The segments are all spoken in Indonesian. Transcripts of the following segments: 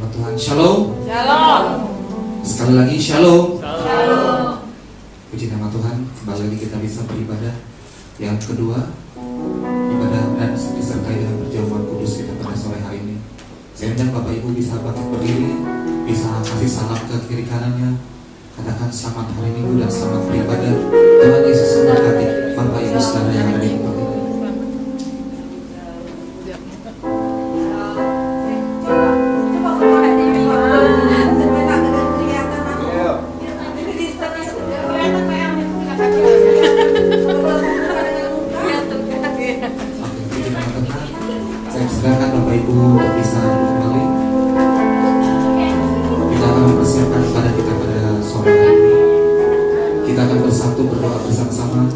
nama Tuhan. Shalom. Shalom. Sekali lagi shalom. Shalom. Puji nama Tuhan. Kembali lagi kita bisa beribadah. Yang kedua, ibadah dan disertai dengan perjamuan kudus kita pada sore hari ini. Saya undang Bapak Ibu bisa bangkit berdiri, bisa kasih salam ke kiri kanannya, katakan selamat hari Minggu dan selamat beribadah. Tuhan Yesus memberkati Bapak Ibu saudara yang ada di tempat ini. Silakan Bapak Ibu untuk bisa kembali. Kita akan mempersiapkan ibadah kita pada sore hari ini. Kita akan bersatu berdoa bersama-sama.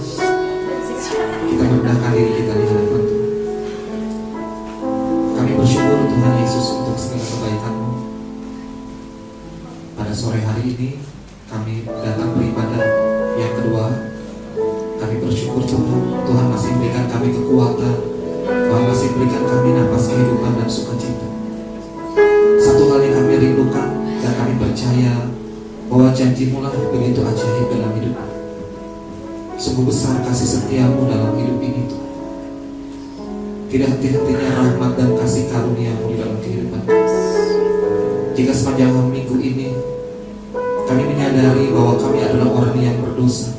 Kita merendahkan diri kita di hadapan Tuhan. Kami bersyukur Tuhan Yesus untuk segala kebaikan-Mu. Pada sore hari ini kami datang beribadah yang kedua. Kami bersyukur Tuhan masih berikan kami kekuatan. Tuhan masih berikan kami nafas kehidupan dan sukacita. Satu hal yang kami rindukan dan kami percaya bahwa janji-Mu lah begitu ajaib dalam hidup. Sungguh besar kasih setia-Mu dalam hidup ini Tuhan. Tidak henti-hentinya rahmat dan kasih karunia-Mu di dalam kehidupan kami. Jika sepanjang minggu ini kami menyadari bahwa kami adalah orang yang berdosa,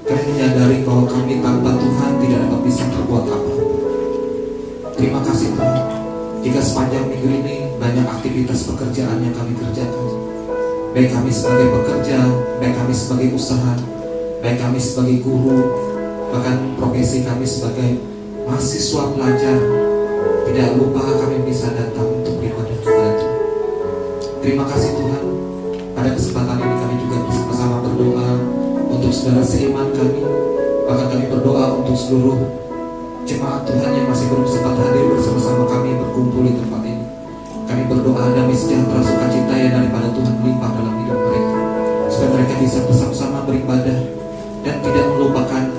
kami menyadari bahwa kami tanpa Tuhan tidak dapat bisa berbuat apa. Terima kasih Tuhan. Jika sepanjang minggu ini banyak aktivitas pekerjaan yang kami kerjakan, baik kami sebagai pekerja, baik kami sebagai usaha, baik kami sebagai guru, bahkan profesi kami sebagai mahasiswa pelajar, tidak lupa kami bisa datang untuk beribadah kepada Tuhan. Terima kasih Tuhan. Pada kesempatan ini kami juga bersama-sama berdoa untuk saudara seiman kami, bahkan kami berdoa untuk seluruh jemaat Tuhan yang masih belum sempat hadir bersama-sama kami berkumpul di tempat ini. Kami berdoa damai sejahtera sukacita yang daripada Tuhan melimpah dalam hidup mereka, supaya mereka bisa bersama-sama beribadah dan tidak melupakan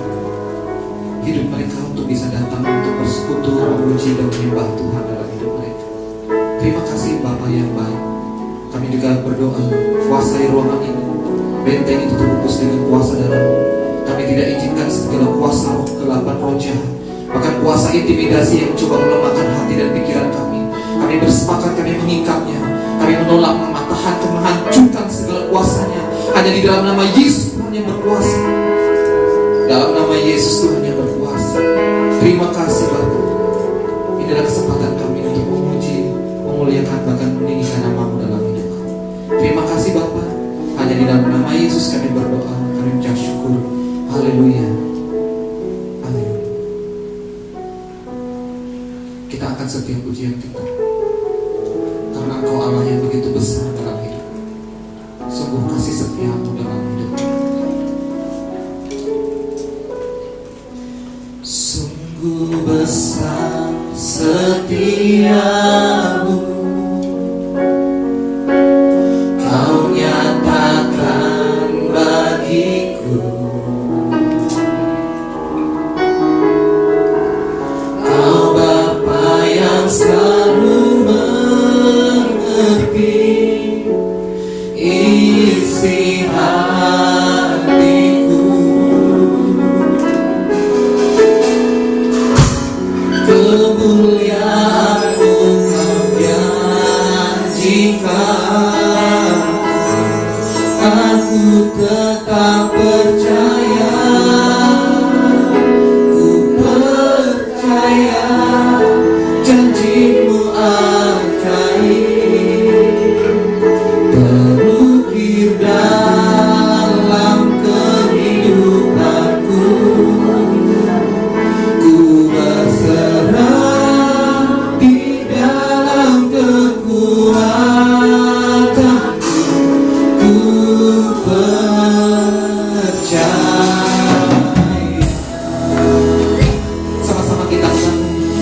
hidup mereka untuk bisa datang untuk bersekutu, memuji dan menyembah Tuhan dalam hidup mereka. Terima kasih Bapa yang baik. Kami juga berdoa, kuasai ruangan ini, benteng itu terbungkus dengan kuasa darah-Mu. Kami tidak izinkan segala kuasa roh kegelapan, roh jahat, bahkan kuasa intimidasi yang coba melemahkan hati dan pikiran kami. Kami bersepakat, kami mengingkapnya. Kami menolak, mematahkan, menghancurkan segala kuasanya. Hanya di dalam nama Yesus Tuhan yang berkuasa. Dalam nama Yesus Tuhan yang berkuasa. Terima kasih Bapa. Ini adalah kesempatan kami untuk memuji, memuliakan, bahkan meninggikan nama-Mu dalam hidup kami. Terima kasih Bapa. Hanya di dalam nama Yesus kami berdoa. Kami mengucap syukur. Haleluya. Kita akan setiap pujian kita, karena Engkau Allah yang begitu besar dalam hidup. Sungguh kasih setia-Mu dalam hidup. Sungguh besar setia-Mu, Kau nyatakan bagiku. Selalu mengerti isi hatiku. Kemuliaan-Mu Kau janjikan, aku tetap percaya. Ku percaya janji-Mu ajaib, terukir dalam kehidupanku. Ku berserah di dalam kekuatanmu. Ku percaya. Sama-sama kita sambung.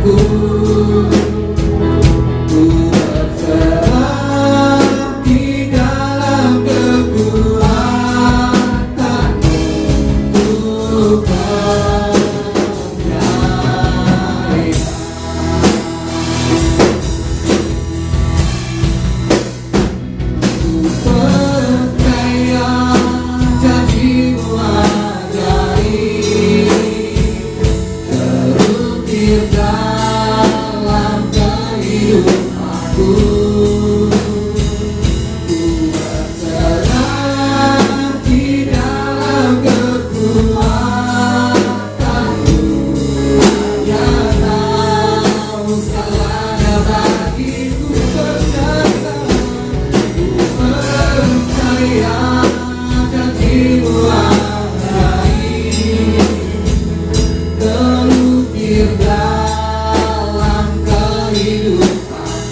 aku. Ku berserah di dalam kekuatan-Mu. Ku percaya. Ku percaya janji-Mu ajaib, terukir dalam kehidupanku. Ku berserah di dalam kekuatan-Mu. Ya tahu segalanya bagiku berjasa. Percaya janji-Mu ajaib, terukir dalam kehidupanku.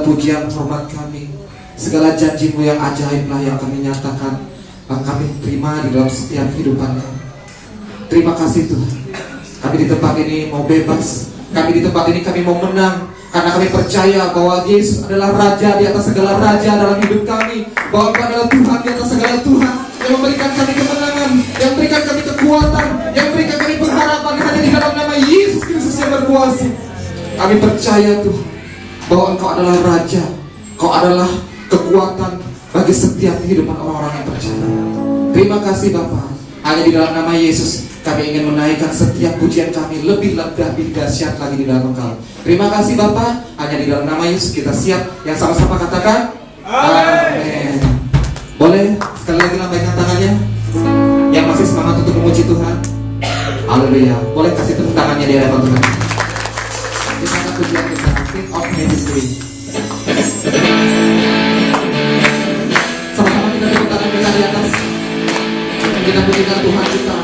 Pujian hormat kami, segala janji-Mu yang ajaiblah yang kami nyatakan, kami terima di dalam setiap kehidupan kami. Terima kasih Tuhan. Kami di tempat ini mau bebas, kami di tempat ini kami mau menang, karena kami percaya bahwa Yesus adalah Raja di atas segala raja dalam hidup kami, bahwa Engkau adalah Tuhan di atas segala Tuhan, yang memberikan kami kemenangan, yang memberikan kami kekuatan, yang memberikan kami pengharapan hanya di dalam nama Yesus Kristus yang berkuasa. Kami percaya Tuhan bahwa Engkau adalah Raja, Engkau adalah kekuatan bagi setiap kehidupan orang-orang yang percaya. Terima kasih Bapa. Hanya di dalam nama Yesus kami ingin menaikkan setiap pujian kami lebih lebih dahsyat lagi di dalam Engkau. Terima kasih Bapa. Hanya di dalam nama Yesus kita siap. Yang sama-sama katakan amin. Boleh sekali lagi lambaikan tangannya yang masih semangat untuk memuji Tuhan. Haleluya. Boleh kasih tepuk tangannya di hadapan Tuhan. Kita akan pujian kita King of Ministry. Sama-sama kita tepuk tangan kita di atas. Kita pujikan Tuhan kita.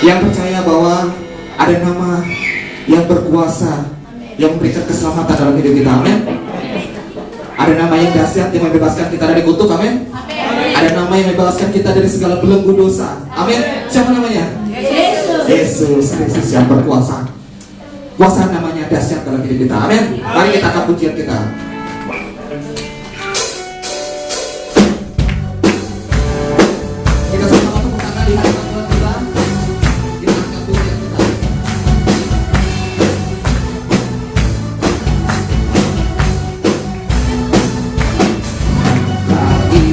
Yang percaya bahwa ada nama yang berkuasa, yang memberikan keselamatan dalam hidup kita. Amin. Ada nama yang dahsyat yang membebaskan kita dari kutuk. Amin. Ada nama yang membebaskan kita dari segala belenggu dosa. Amin. Siapa namanya? Yesus Kristus yang berkuasa. Kuasa namanya dahsyat dalam hidup kita. Amin. Mari kita angkat pujian kita. Kita sama-sama tepuk tangan di hadapan Tuhan kita. Kita angkat pujian kita. Lagi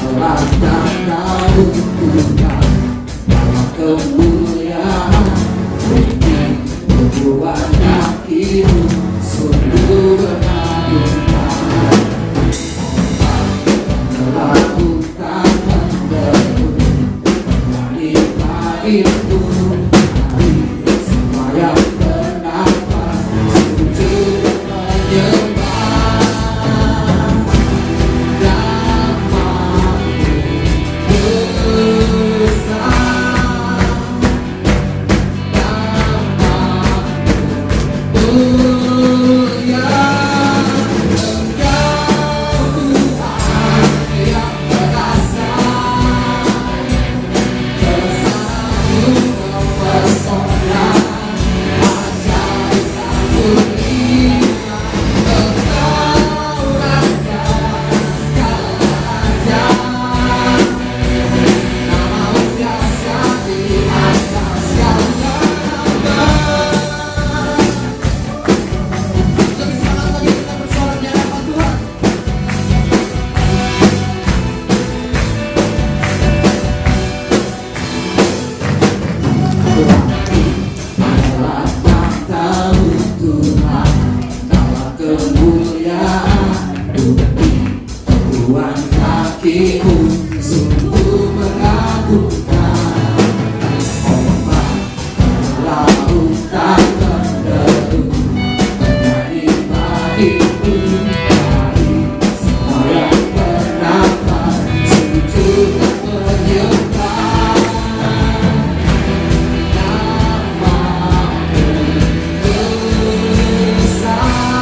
melangkah daun Tuhan dalam kemuliaan, buat kakimu sungguh mengagumkan, melakukan menderu dari itu dari semua yang bernafas sujud menyembah namamu besar.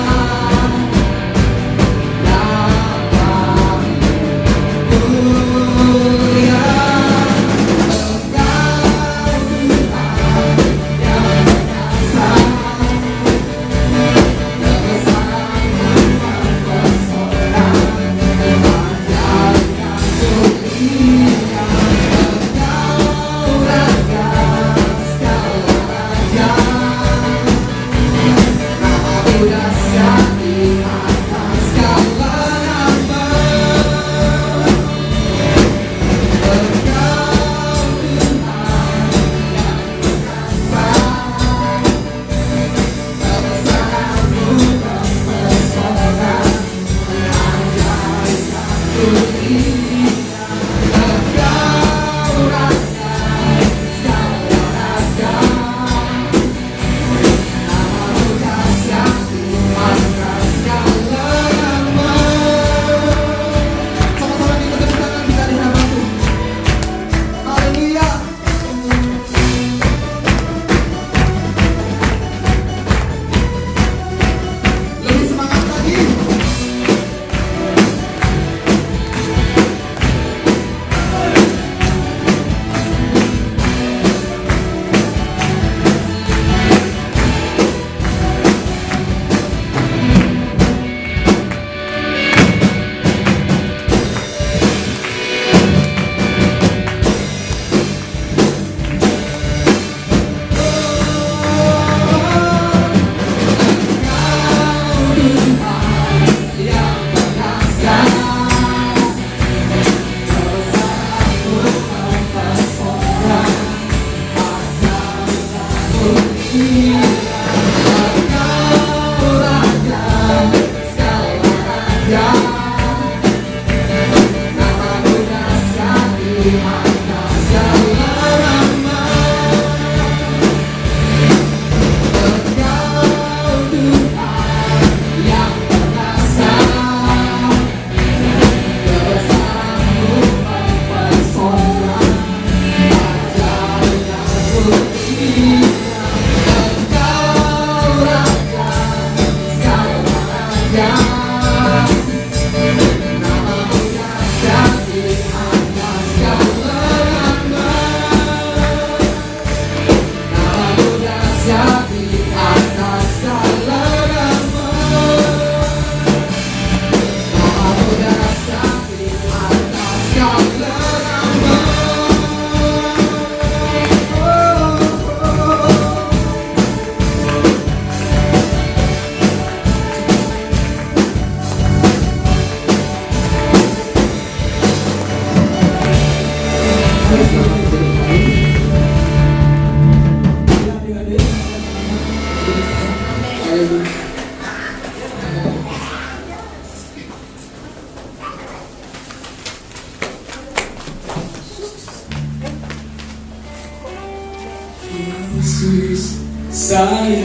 Yesus sayang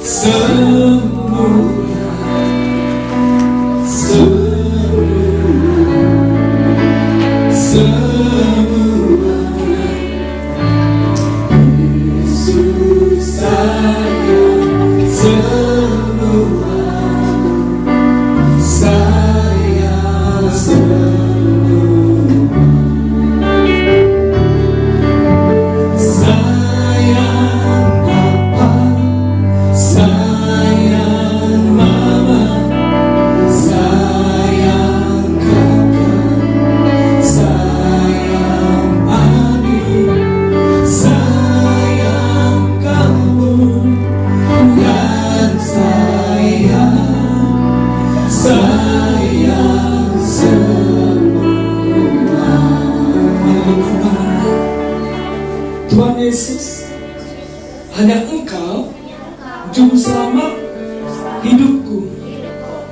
semua, semua. Yesus sayang semua, sayang semua. Tuhan Yesus, hanya Engkau Juru Selamat hidupku.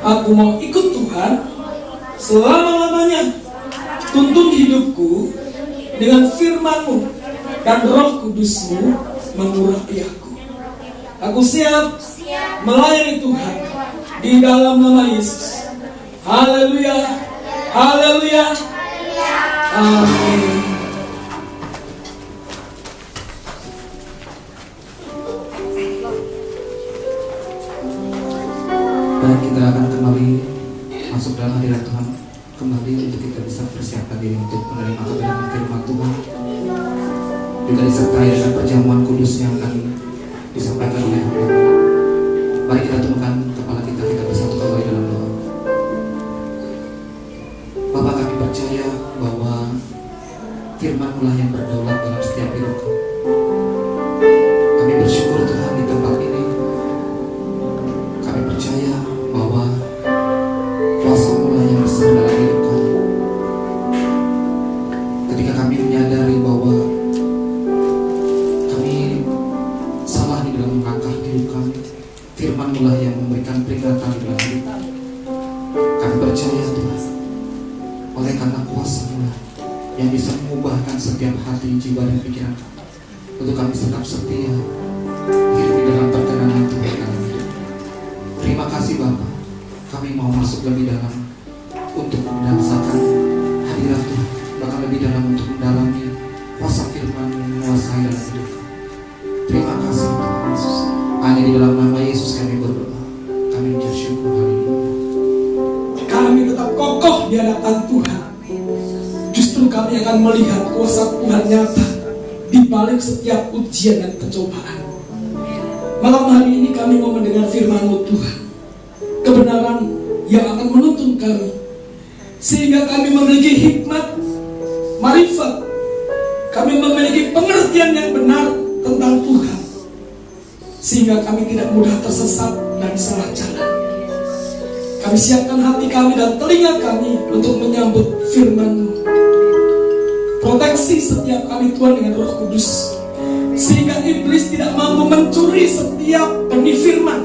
Aku mau ikut Tuhan selama-lamanya. Tuntun hidupku dengan firman-Mu dan Roh Kudus-Mu mengurapi aku. Aku siap melayani Tuhan di dalam nama Yesus. Haleluya, haleluya, amin. Dan kita akan kembali masuk dalam hadirat Tuhan, kembali untuk kita bisa persiapkan diri untuk menerima kebenaran firman Tuhan, juga disertai dengan perjamuan kudus yang akan disampaikan oleh hamba. Mari kita tundukkan kepala kita bersatu kembali dalam doa. Bapa, kami percaya bahwa firman-Mu lah yang berdaulat dalam setiap hidup kami. Kami bersyukur Tuhan di tempat ini. Kami percaya bahwa kuasa-Mu lah yang besar dalam hidup kami. Ketika kami menyadari bahwa kami salah di dalam langkah hidup kami, firman-Mu lah yang memberikan peringatan di dalam hidup kami. Kami percaya Tuhan, oleh karena kuasa-Mu lah yang bisa mengubahkan setiap hati, jiwa, dan pikiran kami, untuk kami tetap setia hidup di dalam perkenanan Tuhan dalam hidup. Terima kasih Bapa, kami mau masuk lebih dalam untuk merasakan hadirat Tuhan, bahkan lebih dalam untuk mendalami kuasa firman menguasai dalam hidup kami. Terima kasih Tuhan Yesus. Hanya di dalam nama Yesus kami berdoa, kami mengucap syukur. Haleluya. Kami tetap kokoh di hadapan Tuhan. Justru kami akan melihat kuasa Tuhan nyata di balik setiap ujian dan pencobaan. Malam hari ini kami mau mendengar firman-Mu Tuhan, kebenaran yang akan menuntun kami, sehingga kami memiliki hikmat, marifat, kami memiliki pengertian yang benar tentang Tuhan, sehingga kami tidak mudah tersesat dan salah jalan. Kami siapkan hati kami dan telinga kami untuk menyambut firman-Mu. Proteksi setiap kami Tuhan dengan Roh Kudus, sehingga iblis tidak mampu mencuri setiap benih firman.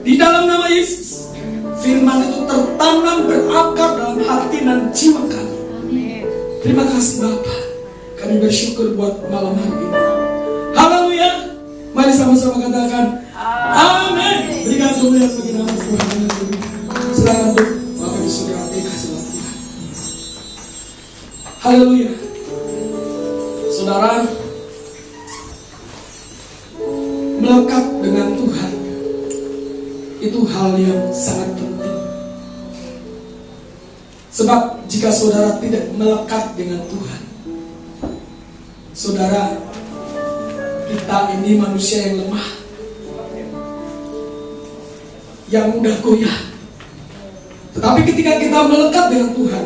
Di dalam nama Yesus, firman itu tertanam berakar dalam hati dan jiwa kami. Terima kasih Bapa, kami bersyukur buat malam hari ini. Haleluya. Mari sama-sama katakan amin. Berikan kemuliaan bagi nama Tuhan. Silakan untuk Bapak di surga, kasih Tuhan. Haleluya. Saudara, melekat dengan Tuhan itu hal yang sangat penting. Sebab jika saudara tidak melekat dengan Tuhan, saudara, kita ini manusia yang lemah, yang mudah goyah. Tetapi ketika kita melekat dengan Tuhan,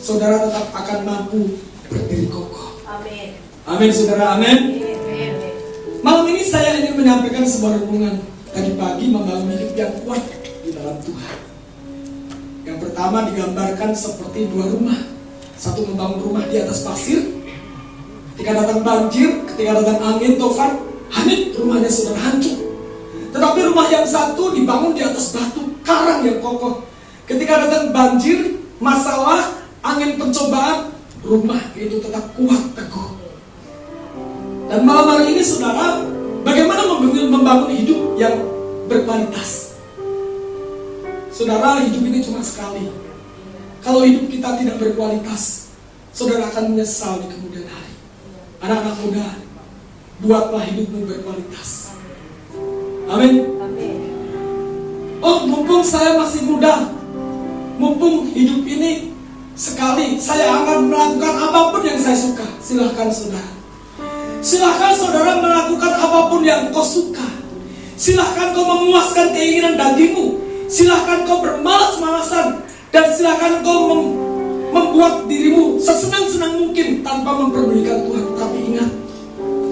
saudara tetap akan mampu berdiri kokoh. Amin. Amin saudara, amin. Malam ini saya ingin menyampaikan sebuah renungan. Tadi pagi membangun hidup yang kuat di dalam Tuhan. Yang pertama digambarkan seperti dua rumah. Satu membangun rumah di atas pasir. Ketika datang banjir, ketika datang angin tofan, hanyut rumahnya saudara, hancur. Tetapi rumah yang satu dibangun di atas batu karang yang kokoh. Ketika datang banjir, masalah, angin pencobaan, rumah itu tetap kuat teguh. Dan malam hari ini saudara, bagaimana membangun hidup yang berkualitas? Saudara, hidup ini cuma sekali. Kalau hidup kita tidak berkualitas, saudara akan menyesal di kemudian hari. Anak-anak muda, buatlah hidupmu berkualitas. Amin. Oh, mumpung saya masih muda, mumpung hidup ini sekali, saya akan melakukan apapun yang saya suka. Silahkan saudara. Silahkan saudara melakukan apapun yang kau suka. Silahkan kau memuaskan keinginan dagingmu. Silahkan kau bermalas-malasan. Dan silahkan kau membuat dirimu sesenang-senang mungkin tanpa memperdulikan Tuhan. Tapi ingat,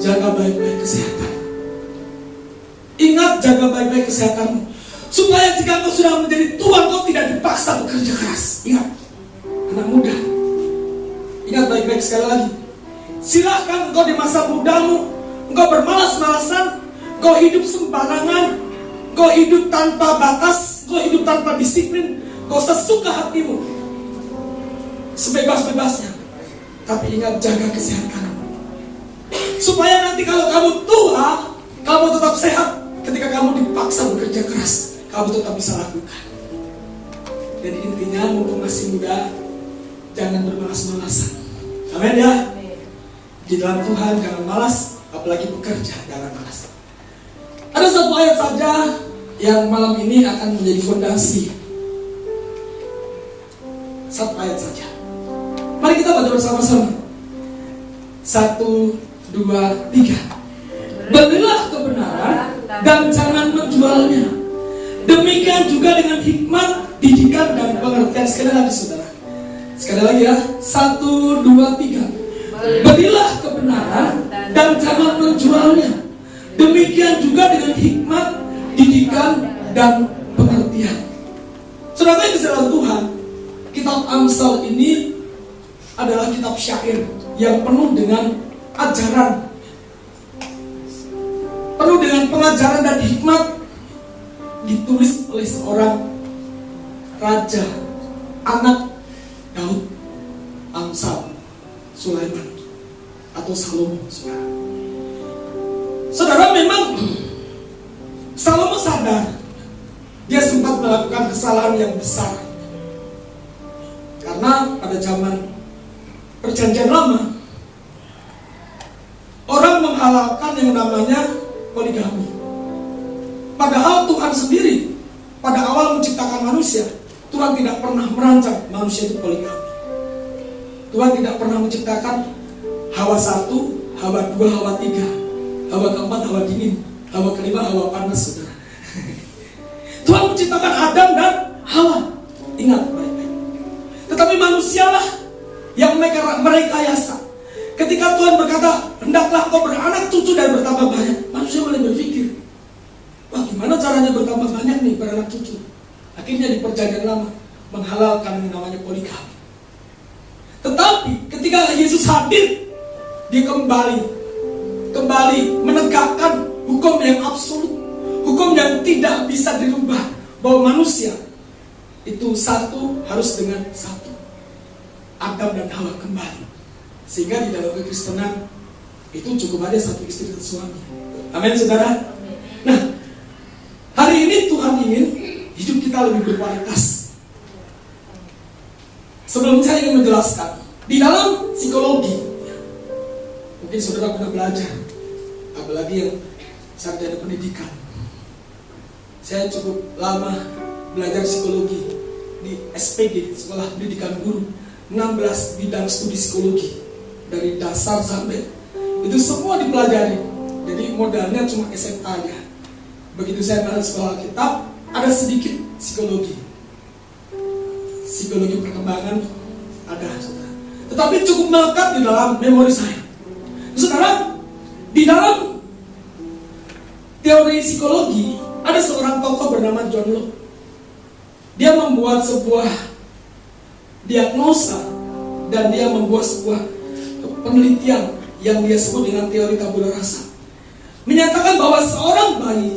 jaga baik-baik kesehatan. Ingat, jaga baik-baik kesehatanmu. Supaya jika kau sudah menjadi tua, kau tidak dipaksa bekerja keras. Ingat, anak muda, ingat baik-baik sekali lagi. Silahkan engkau di masa mudamu, engkau bermalas-malasan, engkau hidup sembarangan, engkau hidup tanpa batas, engkau hidup tanpa disiplin, engkau sesuka hatimu, sebebas-bebasnya. Tapi ingat, jaga kesehatanmu, supaya nanti kalau kamu tua, kamu tetap sehat. Ketika kamu dipaksa bekerja keras, kamu tetap bisa lakukan. Jadi intinya, mumpung masih muda, jangan bermalas-malasan. Amin ya. Di dalam Tuhan jangan malas, apalagi bekerja jangan malas. Ada satu ayat saja yang malam ini akan menjadi fondasi. Satu ayat saja. Mari kita baca bersama-sama. 1, 2, 3. Belilah kebenaran dan jangan menjualnya. Demikian juga dengan hikmat, didikan dan pengertian. Sekali lagi saudara. Sekali lagi ya. 1, 2, 3. Berilah kebenaran dan jangan menjualnya. Demikian juga dengan hikmat, didikan dan pengertian. Saudara yang disayang Tuhan, kitab Amsal ini adalah kitab syair yang penuh dengan ajaran, penuh dengan pengajaran dan hikmat. Ditulis oleh seorang raja, anak Daud, Amsal, Sulaiman atau Salomo. Saudara, memang Salomo sadar dia sempat melakukan kesalahan yang besar. Karena pada zaman Perjanjian Lama, orang menghalalkan yang namanya poligami. Padahal Tuhan sendiri pada awal menciptakan manusia, Tuhan tidak pernah merancang manusia itu poligami. Tuhan tidak pernah menciptakan Hawa 1, Hawa 2, Hawa 3, Hawa keempat, Hawa dingin, Hawa kelima, Hawa panas, saudara. Tuhan menciptakan Adam dan Hawa. Ingat baik-baik. Tetapi manusialah yang merekayasa. Ketika Tuhan berkata, hendaklah kau beranak cucu dan bertambah banyak, manusia mulai berpikir, wah, gimana caranya bertambah banyak nih, beranak cucu? Akhirnya di Perjanjian Lama menghalalkan yang namanya poligami. Tetapi ketika Yesus hadir, dia kembali menegakkan hukum yang absolut, hukum yang tidak bisa dirubah, bahwa manusia itu satu harus dengan satu. Adam dan Hawa kembali. Sehingga di dalam kekristenan itu cukup ada satu istri dan suami. Amin saudara. Nah, hari ini Tuhan ingin hidup kita lebih berkualitas. Sebelum saya ingin menjelaskan, di dalam psikologi, mungkin saudara pernah belajar, apalagi yang sarjana pendidikan. Saya cukup lama belajar psikologi di SPG, Sekolah Pendidikan Guru, 16 bidang studi psikologi, dari dasar sampai itu semua dipelajari. Jadi modalnya cuma SMA aja. Begitu saya masuk sekolah kitab, ada sedikit psikologi perkembangan ada, saudara. Tetapi cukup melekat di dalam memori saya. Saudara, di dalam teori psikologi ada seorang tokoh bernama John Locke. Dia membuat sebuah diagnosa dan dia membuat sebuah penelitian yang dia sebut dengan teori tabula rasa. Menyatakan bahwa seorang bayi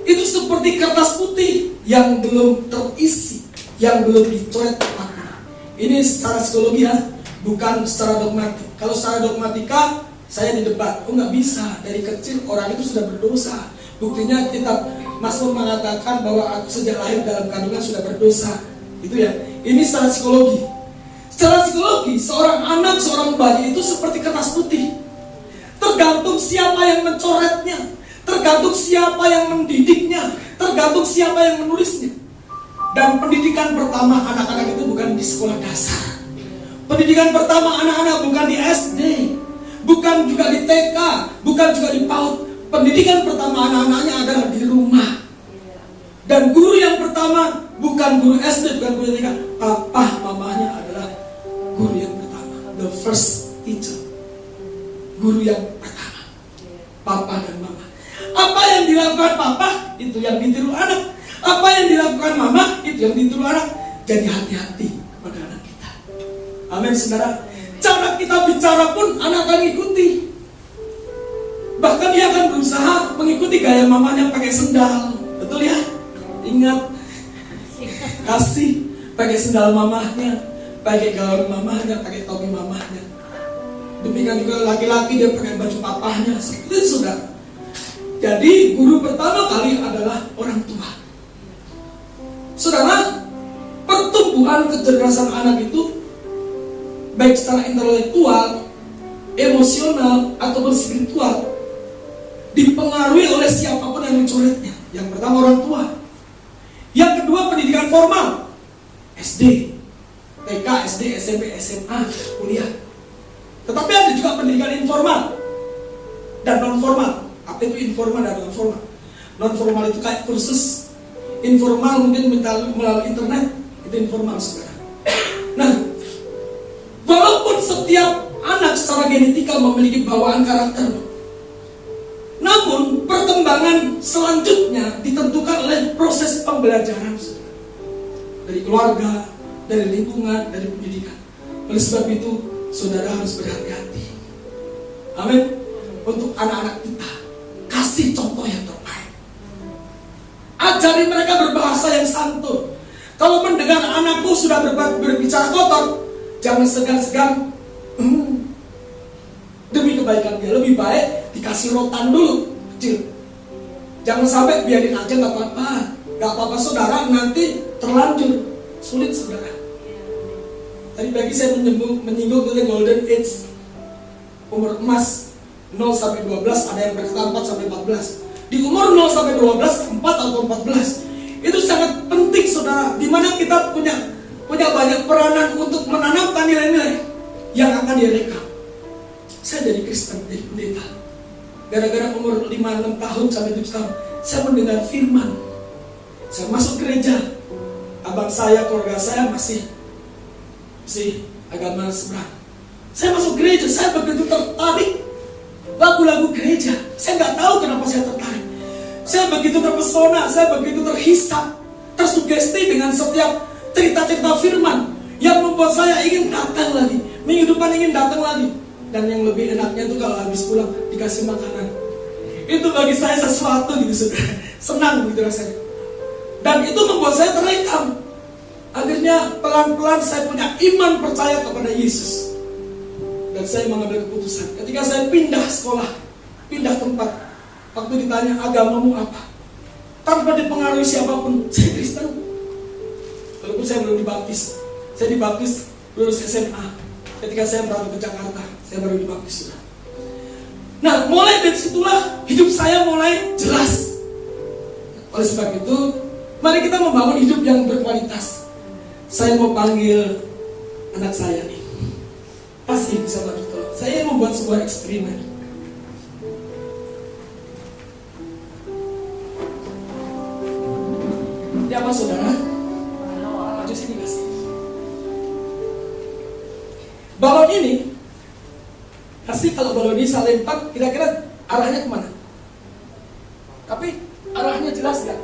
itu seperti kertas putih yang belum terisi, yang belum dicoret warna. Ini secara psikologi ya, bukan secara dogmatik. Kalau secara dogmatika Saya didebat, nggak bisa. Dari kecil orang itu sudah berdosa. Buktinya kitab Mazmur mengatakan bahwa aku sejak lahir dalam kandungan sudah berdosa. Itu ya. Ini secara psikologi. Secara psikologi, seorang anak, seorang bayi itu seperti kertas putih. Tergantung siapa yang mencoretnya, tergantung siapa yang mendidiknya, tergantung siapa yang menulisnya. Dan pendidikan pertama anak-anak itu bukan di sekolah dasar. Pendidikan pertama anak-anak bukan di SD, bukan juga di TK, bukan juga di PAUD. Pendidikan pertama anak-anaknya adalah di rumah. Dan guru yang pertama bukan guru SD, bukan guru TK. Papa mamanya adalah guru yang pertama. The first teacher. Guru yang pertama. Papa dan mama. Apa yang dilakukan papa, itu yang ditiru anak. Apa yang dilakukan mama, itu yang ditiru anak. Jadi hati-hati kepada anak kita. Amin, saudara. Cara kita bicara pun anak akan ikuti. Bahkan dia akan berusaha mengikuti gaya mamanya pakai sendal. Betul ya? Ingat, kasih pakai sendal mamahnya, pakai gaun mamahnya, pakai topi mamahnya. Demikian juga laki-laki dia pakai baju papahnya. Seperti itu, saudara. Jadi guru pertama kali adalah orang tua. Saudara, pertumbuhan kecerdasan anak itu baik secara intelektual, emosional, ataupun spiritual dipengaruhi oleh siapapun yang mencoretnya. Yang pertama orang tua. Yang kedua pendidikan formal, SD, TK, SD, SMP, SMA, kuliah. Tetapi ada juga pendidikan informal dan non formal. Apa itu informal dan non formal? Non formal itu kayak kursus, informal mungkin melalui internet, itu informal, saudara. Nah, walaupun setiap anak secara genetika memiliki bawaan karakter, namun perkembangan selanjutnya ditentukan oleh proses pembelajaran, saudara. Dari keluarga, dari lingkungan, dari pendidikan. Oleh sebab itu, saudara harus berhati-hati. Amin. Untuk anak-anak kita, kasih contoh yang terbaik. Ajari mereka berbahasa yang santun. Kalau mendengar anakku sudah berbicara kotor, jangan segan-segan. Demi kebaikan dia, lebih baik dikasih rotan dulu, kecil. Jangan sampai biarin aja, gak apa-apa. Gak apa-apa, saudara, nanti terlanjur. Sulit, saudara. Tadi pagi saya menyinggung tentang golden age, umur emas 0-12, ada yang berkata 4-14. Di umur 0-12, 4 atau 14, itu sangat penting, saudara, di mana kita punya banyak peranan untuk menanamkan nilai-nilai yang akan direkam. Saya jadi Kristen, jadi pendeta. Gara-gara umur 5-6 tahun sampai 7 tahun, saya mendengar firman. Saya masuk gereja. Abang saya, keluarga saya masih agama seberang. Saya masuk gereja, saya begitu tertarik lagu-lagu gereja. Saya nggak tahu kenapa saya tertarik. Saya begitu terpesona, saya begitu terhisap, tersugesti dengan setiap cerita-cerita firman yang membuat saya ingin datang lagi, minggu depan ingin datang lagi. Dan yang lebih enaknya itu kalau habis pulang dikasih makanan. Itu bagi saya sesuatu gitu, saudara. Senang gitu rasanya. Dan itu membuat saya terekam. Akhirnya pelan-pelan saya punya iman percaya kepada Yesus. Dan saya mengambil keputusan. Ketika saya pindah sekolah, pindah tempat, waktu ditanya agamamu apa, tanpa dipengaruhi siapapun, saya Kristen. Walaupun saya belum dibaptis. Saya dibaptis lulus SMA. Ketika saya berangkat ke Jakarta, saya baru dibaptis. Nah, mulai dari situlah hidup saya mulai jelas. Oleh sebab itu, mari kita membangun hidup yang berkualitas. Saya mau panggil anak saya nih, pasti bisa bantu tolong. Saya membuat sebuah eksperimen. Ini apa, saudara? Maju sini kasih. Balon ini, kasih kalau balon ini saya lempar, kira-kira arahnya kemana? Tapi arahnya jelas gak?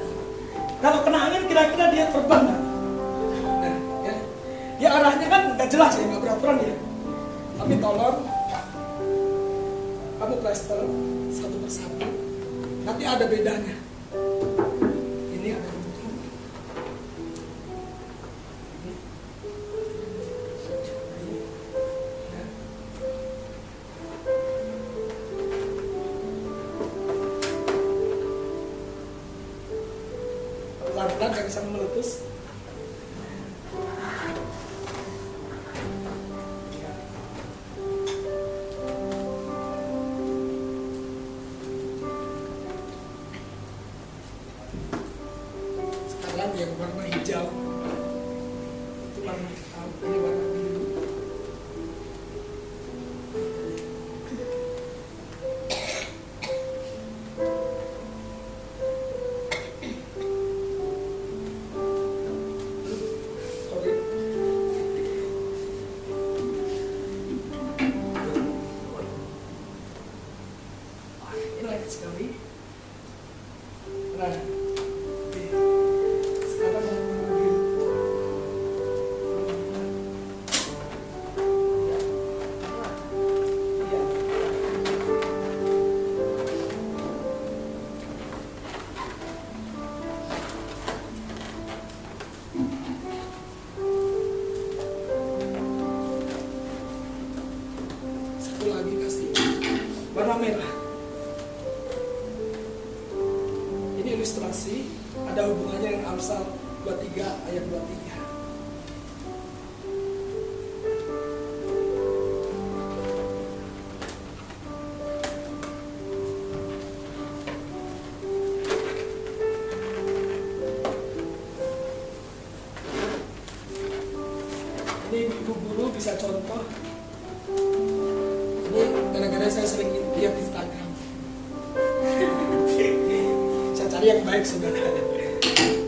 Kalau kena angin, kira-kira dia terbang gak? Nah, ya. Dia arahnya kan gak jelas ya, gak beraturan ya. Tapi tolong kamu plaster satu persatu. Nanti ada bedanya. Ini ada bentuk. akan sangat meletus. Sekarang yang warna hijau itu warna hitam, ini warna biru. Sekali. Nah, oke. Sekarang yang warna biru. Iya. Satu lagi kasih warna merah. Ilustrasi ada hubungannya dengan Amsal 23 ayat 23. Ini ibu guru bisa contoh. Ini gara-gara saya sering lihat Instagram. Cari yang baik, saudara.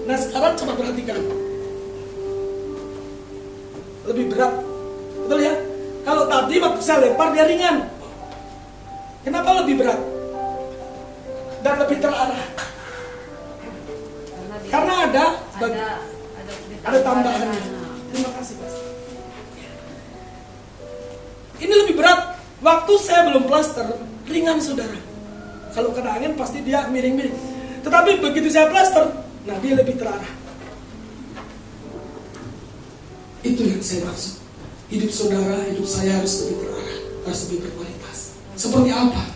Nah, sekarang coba perhatikan. Lebih berat, betul ya? Kalau tadi waktu saya lempar dia ringan. Kenapa lebih berat dan lebih terarah? Karena ada tambahannya. Terima kasih, Mas. Ini lebih berat. Waktu saya belum plaster, ringan, saudara. Kalau kena angin pasti dia miring-miring. Tetapi begitu saya plaster, nah dia lebih terarah. Itu yang saya maksud. Hidup saudara, hidup saya harus lebih terarah, harus lebih berkualitas. Seperti apa?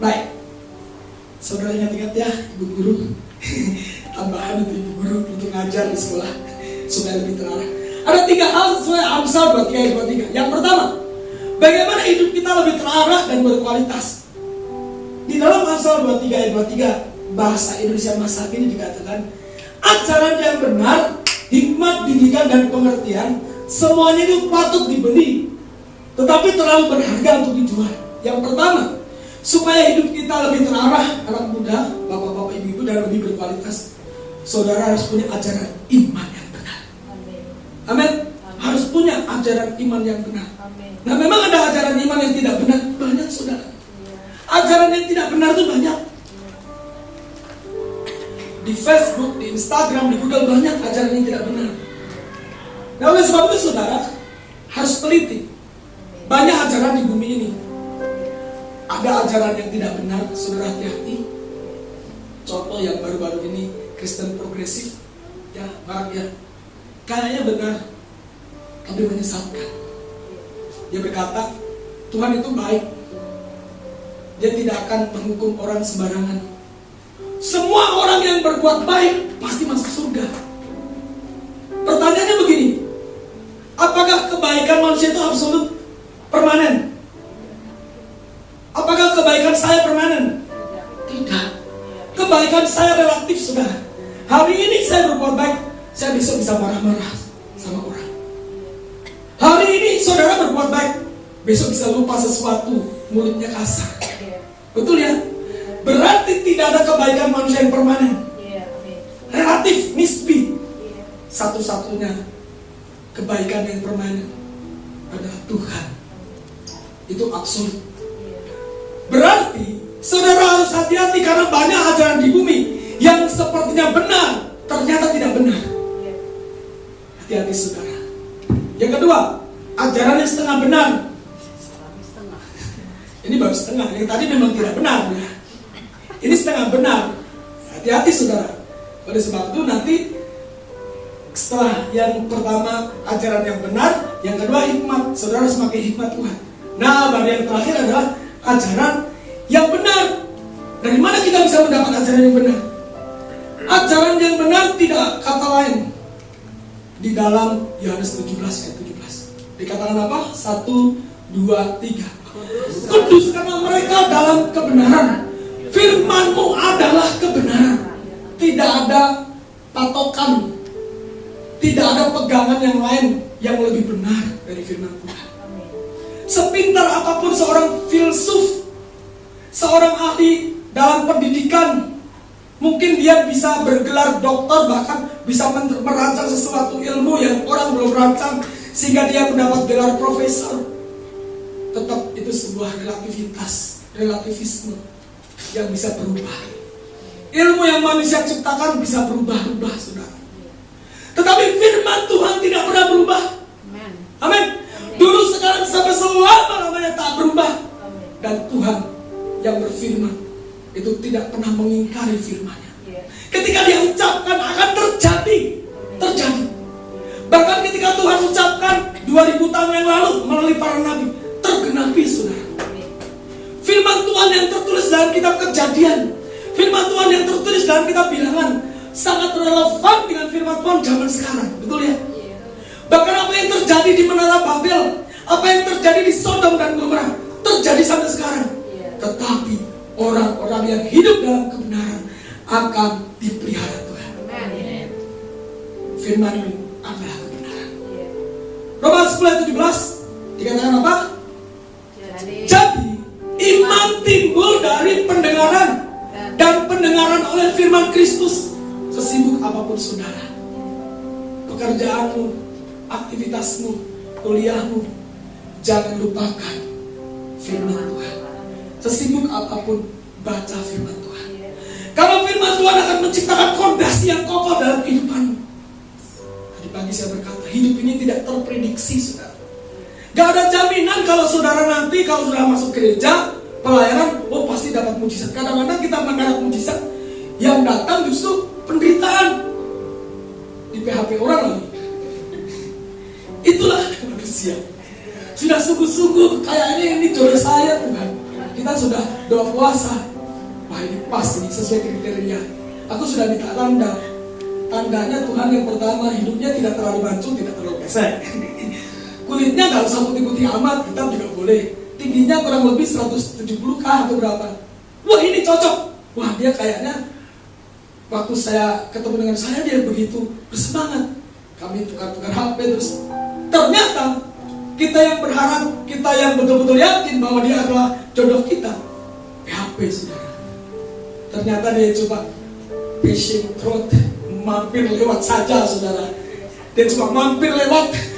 Baik, saudara ingat-ingat ya, ibu guru. Tambahan untuk ibu guru untuk ngajar di sekolah supaya lebih terarah. Ada 3 hal sesuai Amsal 23 ayat 23. Yang pertama, bagaimana hidup kita lebih terarah dan berkualitas. Di dalam Amsal 23 ayat 23, bahasa Indonesia masa kini dikatakan, ajaran yang benar, hikmat, didikan, dan pengertian, semuanya itu patut dibeli, tetapi terlalu berharga untuk dijual. Yang pertama, supaya hidup kita lebih terarah, anak muda, bapak-bapak, ibu-ibu, dan lebih berkualitas, saudara harus punya ajaran iman yang benar. Amin. Harus punya ajaran iman yang benar. Amen. Nah, memang ada ajaran iman yang tidak benar, banyak, saudara. Ajaran yang tidak benar itu banyak. Di Facebook, di Instagram, di Google banyak ajaran yang tidak benar. Nah, oleh sebab itu saudara harus teliti. Banyak ajaran di bumi ini. Ada ajaran yang tidak benar, saudara hati-hati. Contoh yang baru-baru ini, Kristen progresif, ya, marak ya. Kayaknya benar, tapi menyesatkan. Dia berkata, Tuhan itu baik. Dia tidak akan menghukum orang sembarangan. Semua orang yang berbuat baik pasti masuk surga. Pertanyaannya begini, apakah kebaikan manusia itu absolut, permanen? Apakah kebaikan saya permanen? Tidak. Kebaikan saya relatif, saudara. Hari ini saya berbuat baik, saya besok bisa marah-marah sama orang. Hari ini saudara berbuat baik, besok bisa lupa sesuatu, mulutnya kasar. Betul ya? Berarti tidak ada kebaikan manusia yang permanen. Relatif, nisbi. Satu-satunya kebaikan yang permanen adalah Tuhan. Itu absolut. Berarti saudara harus hati-hati karena banyak ajaran di bumi yang sepertinya benar, ternyata tidak benar. Hati-hati saudara. Yang kedua, ajaran yang setengah benar. Ini baru setengah, yang tadi memang tidak benar ya. Ini setengah benar. Hati-hati saudara. Oleh sebab itu nanti setelah yang pertama ajaran yang benar, yang kedua hikmat. Saudara harus pakai hikmat Tuhan. Nah, baru yang terakhir adalah ajaran yang benar. Dari mana kita bisa mendapat ajaran yang benar? Ajaran yang benar tidak kata lain. Di dalam Yohanes 17 ayat 17 dikatakan apa? 1, 2, 3. Kuduskanlah mereka dalam kebenaran. Firman-Mu adalah kebenaran. Tidak ada patokan, tidak ada pegangan yang lain yang lebih benar dari firman Tuhan. Sepintar apapun seorang filsuf, seorang ahli dalam pendidikan, mungkin dia bisa bergelar doktor, bahkan bisa merancang sesuatu ilmu yang orang belum rancang, sehingga dia mendapat gelar profesor. Tetap itu sebuah relativisme yang bisa berubah. Ilmu yang manusia ciptakan bisa berubah-ubah, saudara. Tetapi firman Tuhan tidak pernah berubah. Amin. Dulu, sekarang, sampai selama-lamanya tak berubah. Dan Tuhan yang berfirman itu tidak pernah mengingkari firman-Nya. Ketika dia ucapkan akan terjadi. Bahkan ketika Tuhan ucapkan 2000 tahun yang lalu melalui para nabi, tergenapi, saudara. Firman Tuhan yang tertulis dalam kitab Kejadian, firman Tuhan yang tertulis dalam kitab Bilangan, sangat relevan dengan firman Tuhan zaman sekarang. Betul ya? Bahkan apa yang terjadi di Menara Babel, apa yang terjadi di Sodom dan Gomora, terjadi sampai sekarang. Tetapi orang-orang yang hidup dalam kebenaran akan dipelihara Tuhan. Firman-Mu adalah kebenaran. Roma 10:17 dikatakan apa? Jadi iman timbul dari pendengaran, dan pendengaran oleh firman Kristus. Sesibuk apapun saudara, pekerjaanmu, aktivitasmu, kuliahmu, jangan lupakan firman Tuhan. Sesibuk apapun, baca firman Tuhan. Kalau firman Tuhan akan menciptakan fondasi yang kokoh dalam kehidupanmu. Tadi pagi saya berkata, hidup ini tidak terprediksi, saudara. Gak ada jaminan kalau saudara nanti, kalau sudah masuk gereja, pelayanan, pasti dapat mujizat. Kadang-kadang kita mendapat mujizat, yang datang justru penderitaan. Di PHP orang lagi. Itulah manusia. Sudah sungguh-sungguh kayaknya ini jodoh saya, Tuhan. Kita sudah doa puasa. Wah, ini pas nih, sesuai kriteria. Aku sudah minta tanda. Tandanya Tuhan yang pertama, hidupnya tidak terlalu mancung, tidak terlalu pesek. Kulitnya gak usah putih-putih amat, hitam juga boleh. Tingginya kurang lebih 170 kah atau berapa. Wah, ini cocok. Wah, dia kayaknya waktu saya ketemu dengan saya, dia begitu bersemangat. Kami tukar-tukar HP terus. Ternyata kita yang berharap, kita yang betul-betul yakin bahwa dia adalah jodoh kita, PHP, saudara. Ternyata dia coba passing through, mampir lewat saja, saudara. Dia cuma mampir lewat.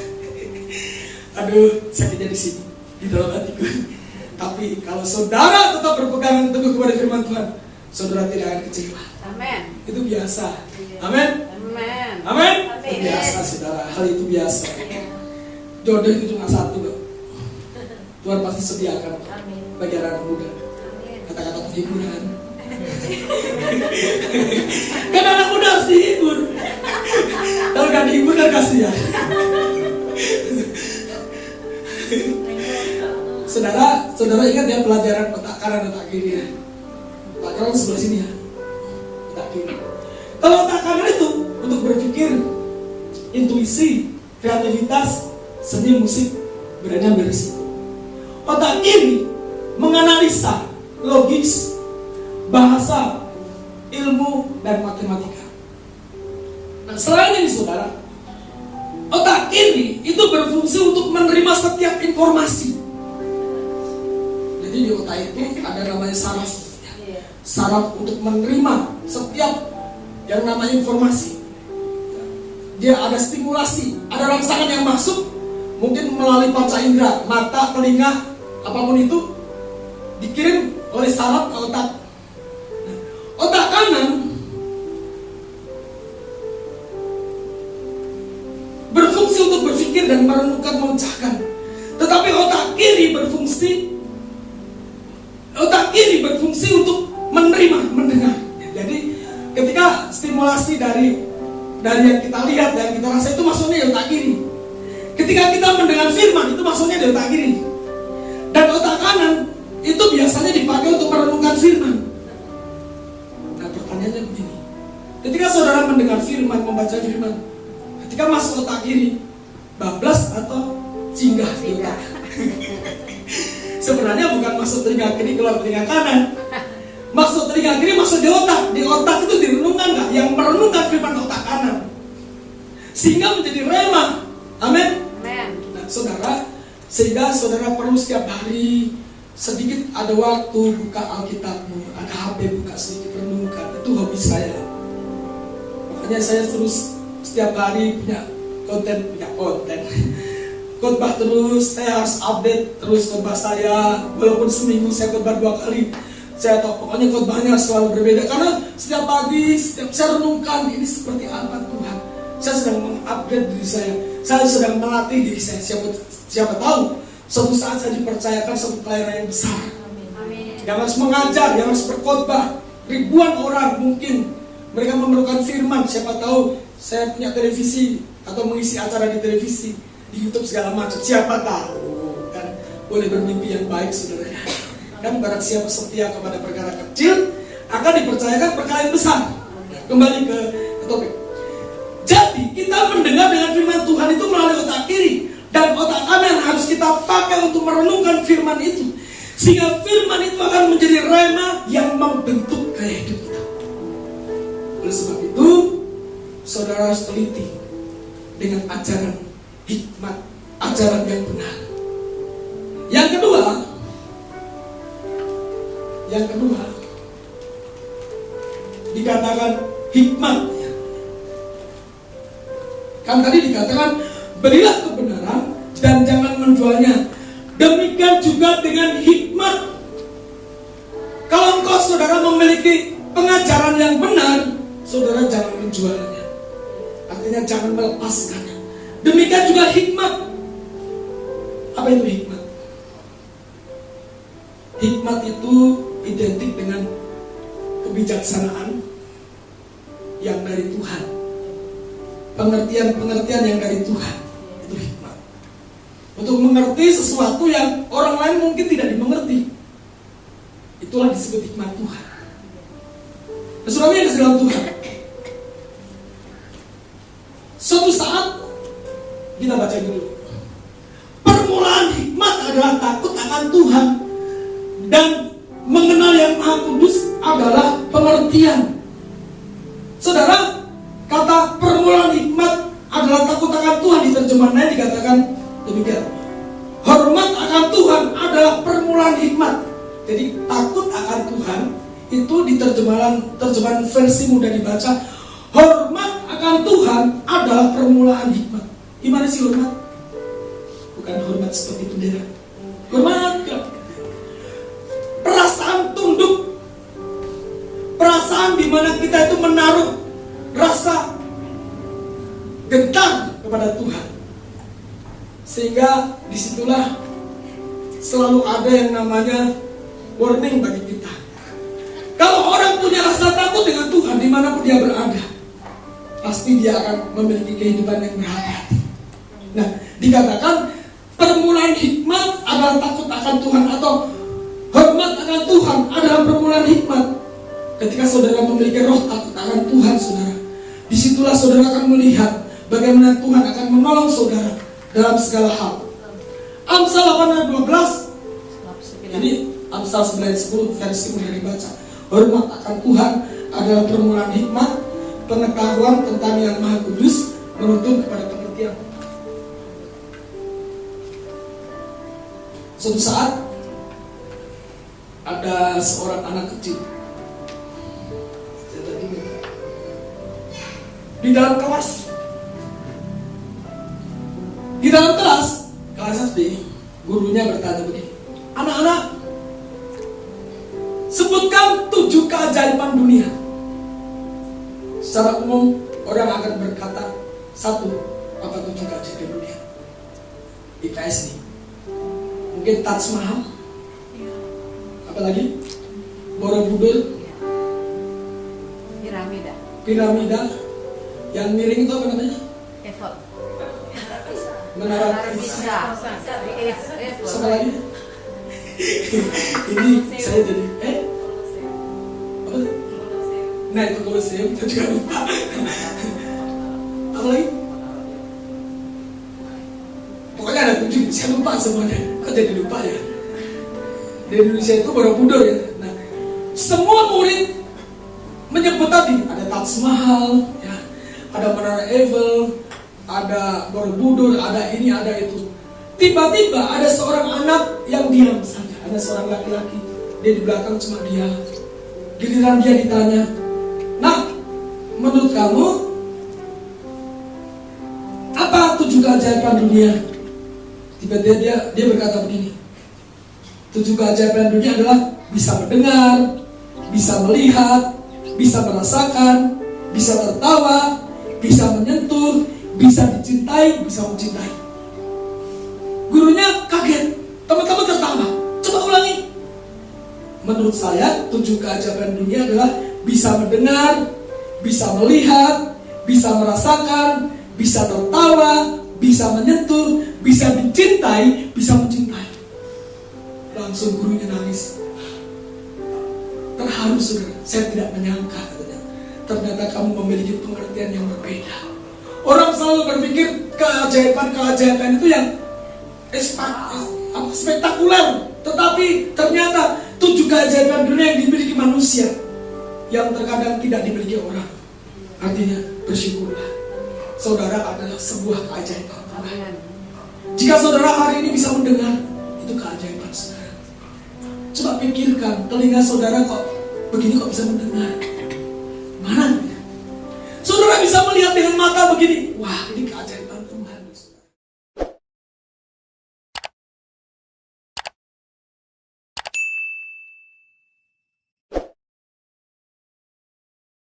Aduh, sakitnya di sini, di dalam hatiku. Tapi kalau saudara tetap berpegangan teguh kepada firman Tuhan, saudara tidak akan kecewa. Amin. Itu biasa. Amin. Amin. Amin. Itu biasa, saudara. Hal itu biasa. Jodoh itu cuma satu, loh. Tuhan pasti sediakan bagi anak muda. Kata-kata penghiburan. Kan anak muda harus dihibur. Kalau gak dihibur kan kasihan. Saudara ingat ya pelajaran otak kanan otak kiri ya. Otak kanan sebelah sini ya. Otak kiri. Kalau otak kanan itu untuk berpikir, intuisi, kreativitas, seni, musik, berani berisiko. Otak kiri menganalisa, logis, bahasa, ilmu, dan matematika. Nah, selain ini, saudara, otak kiri itu berfungsi untuk menerima setiap informasi. Jadi di otak itu ada namanya saraf. Saraf untuk menerima setiap yang namanya informasi. Dia ada stimulasi, ada rangsangan yang masuk, mungkin melalui panca indera, mata, telinga, apapun itu, dikirim oleh saraf ke otak. Nah, otak kanan berfungsi untuk berpikir dan merenungkan, memecahkan. Tetapi otak kiri berfungsi untuk menerima, mendengar. Jadi ketika stimulasi dari yang kita lihat dan kita rasa itu masuknya di otak kiri. Ketika kita mendengar firman itu masuknya di otak kiri. Dan otak kanan itu biasanya dipakai untuk merenungkan firman. Nah, pertanyaannya begini. Ketika mendengar firman, membaca firman, ketika masuk otak kiri, bablas atau singgah di otak? Sebenarnya bukan masuk telinga kiri keluar telinga kanan. Masuk telinga kiri masuk di otak. Di otak itu direnungkan nggak? Yang merenungkan firman otak kanan, sehingga menjadi rema. Amin. Nah, saudara, sehingga saudara perlu setiap hari sedikit ada waktu buka Alkitabmu, ada HP buka sedikit renungkan. Itu hobi saya. Makanya saya terus setiap hari punya konten. Khotbah terus, saya harus update terus khotbah saya. Walaupun seminggu saya khotbah 2 kali, saya tahu pokoknya khotbahnya selalu berbeda. Karena setiap pagi, setiap saya renungkan ini seperti apa Tuhan. Saya sedang mengupgrade diri saya. Saya sedang melatih diri saya. Siapa tahu suatu saat saya dipercayakan suatu pelayanan yang besar. Amin. Yang harus mengajar, yang harus berkhotbah. Ribuan orang mungkin mereka memerlukan firman. Siapa tahu saya punya televisi atau mengisi acara di televisi, di YouTube segala macam. Siapa tahu kan, boleh bermimpi yang baik saudara. Kan barang siapa setia kepada perkara kecil akan dipercayakan perkara yang besar. Kembali ke topik. Jadi kita mendengar dengan firman Tuhan itu melalui otak kiri, dan otak kanan harus kita pakai untuk merenungkan firman itu, sehingga firman itu akan menjadi rema yang membentuk gaya hidup kita. Oleh sebab itu, saudara harus teliti dengan ajaran hikmat, ajaran yang benar. Yang kedua dikatakan hikmat. Kan tadi dikatakan berilah kebenaran dan jangan menjualnya. Demikian juga dengan hikmat. Kalau engkau saudara memiliki pengajaran yang benar, saudara jangan menjualnya. Artinya jangan melepaskannya. Demikian juga hikmat. Apa itu hikmat? Hikmat itu identik dengan kebijaksanaan yang dari Tuhan. Pengertian-pengertian yang dari Tuhan. Itu hikmat. Untuk mengerti sesuatu yang orang lain mungkin tidak dimengerti, itulah disebut hikmat Tuhan. Nah, saudara yang dalam Tuhan, suatu saat kita baca dulu. Permulaan hikmat adalah takut akan Tuhan, dan mengenal yang Maha Kudus adalah pengertian. Saudara, kata permulaan hikmat adalah takut akan Tuhan, di terjemahan lain dikatakan demikian. Hormat akan Tuhan adalah permulaan hikmat. Jadi takut akan Tuhan itu di terjemahan versi mudah dibaca, hormat akan Tuhan adalah permulaan hikmat. Gimana sih hormat? Bukan hormat seperti bendera. Hormat perasaan tunduk, perasaan di mana kita itu menaruh rasa gentar kepada Tuhan, sehingga disitulah selalu ada yang namanya warning bagi kita. Kalau orang punya rasa takut dengan Tuhan dimanapun dia berada, pasti dia akan memiliki kehidupan yang berhati-hati. Nah, dikatakan permulaan hikmat adalah takut akan Tuhan, atau hormat akan Tuhan adalah permulaan hikmat. Ketika saudara memiliki roh takut akan Tuhan, saudara, disitulah saudara akan melihat bagaimana Tuhan akan menolong saudara dalam segala hal. Amsal 8:12. Ini Amsal 9:10 versi mudah dibaca. Hormat akan Tuhan adalah permulaan hikmat, pengetahuan tentang yang Maha Kudus menuntun kepada pengertian. Suatu saat ada seorang anak kecil di dalam kelas. Di dalam kelas SD, gurunya bertanya begini, anak-anak, sebutkan 7 keajaiban dunia. Secara umum orang akan berkata 1, apa 7 keajaiban dunia? IPS nih, mungkin Taj Mahal, apalagi Borobudur, piramida, yang miring itu apa namanya? Menara Pisa. Sama lagi? Ini saya jadi apa? Nah itu Kolosium, kita juga lupa. Apa lagi? Pokoknya ada 7, saya lupa semuanya. Kok jadi lupa ya? Di Indonesia itu Borobudur ya. Nah, semua murid menyebut tadi ada Taj Mahal, ya, ada Menara Eiffel, ada Borobudur, ada ini, ada itu. Tiba-tiba ada seorang anak yang diam saja, ada seorang laki-laki, dia di belakang cuma dia. Giliran dia ditanya, "Nah, menurut kamu apa 7 keajaiban dunia?" Tiba-tiba dia berkata begini, 7 keajaiban dunia adalah bisa mendengar, bisa melihat, bisa merasakan, bisa tertawa, bisa menyentuh, bisa dicintai, bisa mencintai. Gurunya kaget, teman-teman tertawa. Coba ulangi. Menurut saya 7 keajaiban dunia adalah bisa mendengar, bisa melihat, bisa merasakan, bisa tertawa, bisa menyentuh, bisa dicintai, bisa mencintai. Langsung gurunya nangis. Terharu saudara, saya tidak menyangka katanya. Ternyata kamu memiliki pengertian yang berbeda. Orang selalu berpikir keajaiban-keajaiban itu yang spektakuler. Tetapi ternyata 7 keajaiban dunia yang dimiliki manusia, yang terkadang tidak dimiliki orang. Artinya bersyukurlah, saudara adalah sebuah keajaiban Tuhan. Jika saudara hari ini bisa mendengar, itu keajaiban saudara. Coba pikirkan, telinga saudara kok begini, kok bisa mendengar? Mana ya? Saudara bisa melihat dengan mata begini, wah ini keajaiban Tuhan.